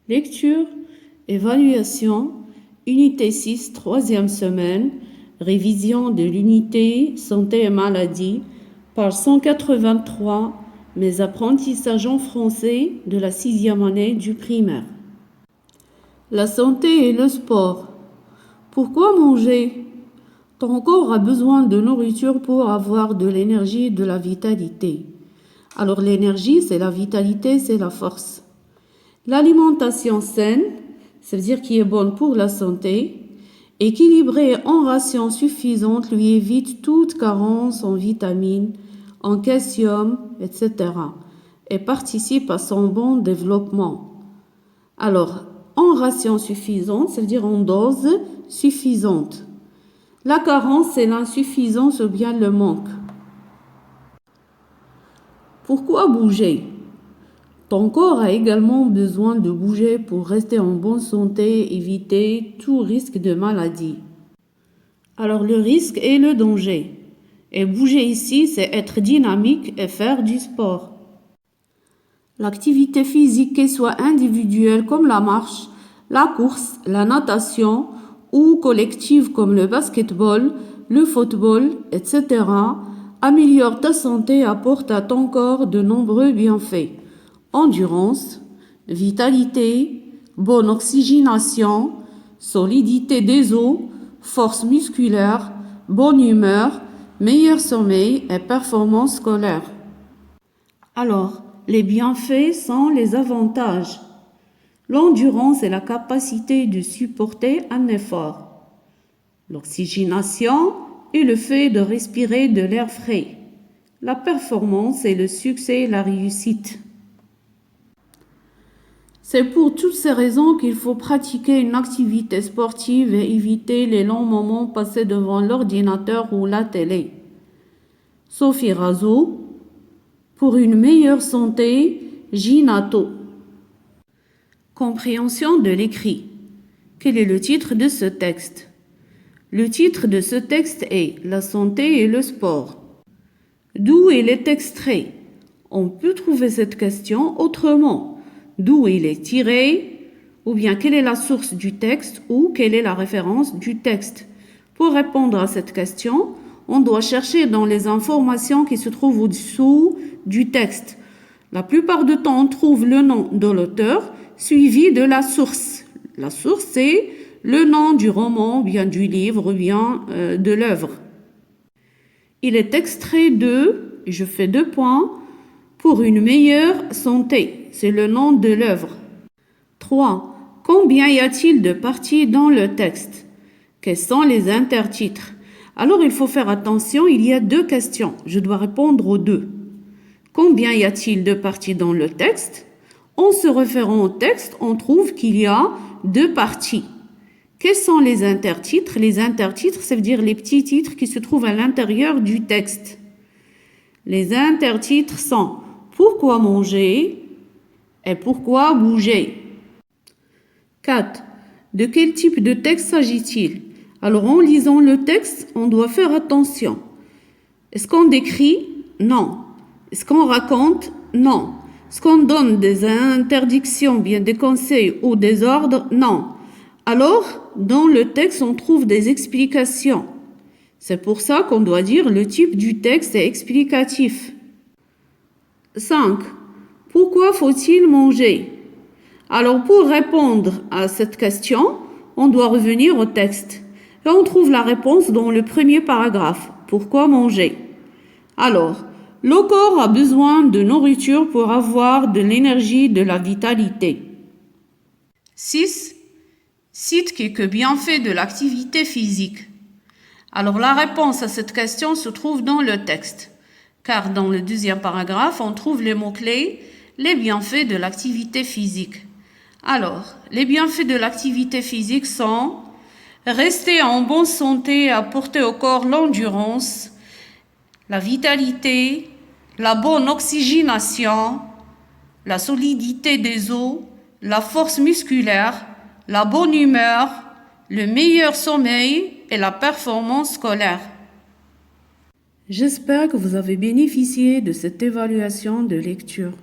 Lecture, évaluation, unité 6, troisième semaine, révision de l'unité santé et maladie, page 183, mes apprentissages en français de la 6e année du primaire. La santé et le sport. Pourquoi manger? Ton corps a besoin de nourriture pour avoir de l'énergie et de la vitalité. Alors l'énergie, c'est la vitalité, c'est la force. L'alimentation saine, ça veut dire qui est bonne pour la santé, équilibrée en ration suffisante lui évite toute carence en vitamines, en calcium, etc. et participe à son bon développement. Alors, en ration suffisante, ça veut dire en dose suffisante. La carence, c'est l'insuffisance ou bien le manque. Pourquoi bouger? Ton corps a également besoin de bouger pour rester en bonne santé et éviter tout risque de maladie. Alors le risque et le danger. Et bouger ici, c'est être dynamique et faire du sport. L'activité physique, qu'elle soit individuelle comme la marche, la course, la natation ou collective comme le basketball, le football, etc., améliore ta santé et apporte à ton corps de nombreux bienfaits. Endurance, vitalité, bonne oxygénation, solidité des os, force musculaire, bonne humeur, meilleur sommeil et performance scolaire. Alors, les bienfaits sont les avantages. L'endurance est la capacité de supporter un effort. L'oxygénation est le fait de respirer de l'air frais. La performance est le succès et la réussite. C'est pour toutes ces raisons qu'il faut pratiquer une activité sportive et éviter les longs moments passés devant l'ordinateur ou la télé. Sophie Razou, pour une meilleure santé, Ginato. Compréhension de l'écrit. Quel est le titre de ce texte? Le titre de ce texte est La santé et le sport. D'où il est extrait? On peut trouver cette question autrement. D'où il est tiré, ou bien quelle est la source du texte, ou quelle est la référence du texte. Pour répondre à cette question, on doit chercher dans les informations qui se trouvent au-dessous du texte. La plupart du temps, on trouve le nom de l'auteur suivi de la source. La source, c'est le nom du roman, ou bien du livre, ou bien de l'œuvre. Il est extrait de, et je fais 2 points, pour une meilleure santé. C'est le nom de l'œuvre. 3. Combien y a-t-il de parties dans le texte? Quels sont les intertitres? Alors il faut faire attention, il y a 2 questions. Je dois répondre aux 2. Combien y a-t-il de parties dans le texte? En se référant au texte, on trouve qu'il y a 2 parties. Quels sont les intertitres? Les intertitres, ça veut dire les petits titres qui se trouvent à l'intérieur du texte. Les intertitres sont Pourquoi manger et pourquoi bouger? 4. De quel type de texte s'agit-il? Alors en lisant le texte, on doit faire attention. Est-ce qu'on décrit? Non. Est-ce qu'on raconte? Non. Est-ce qu'on donne des interdictions, bien des conseils ou des ordres? Non. Alors, dans le texte, on trouve des explications. C'est pour ça qu'on doit dire le type du texte est explicatif. 5. Pourquoi faut-il manger? Alors, pour répondre à cette question, on doit revenir au texte. Et on trouve la réponse dans le premier paragraphe. Pourquoi manger? Alors, le corps a besoin de nourriture pour avoir de l'énergie, de la vitalité. 6. Cite quelques bienfaits de l'activité physique. Alors, la réponse à cette question se trouve dans le texte. Car dans le 2e paragraphe, on trouve les mots-clés, les bienfaits de l'activité physique. Alors, les bienfaits de l'activité physique sont rester en bonne santé et apporter au corps l'endurance, la vitalité, la bonne oxygénation, la solidité des os, la force musculaire, la bonne humeur, le meilleur sommeil et la performance scolaire. J'espère que vous avez bénéficié de cette évaluation de lecture.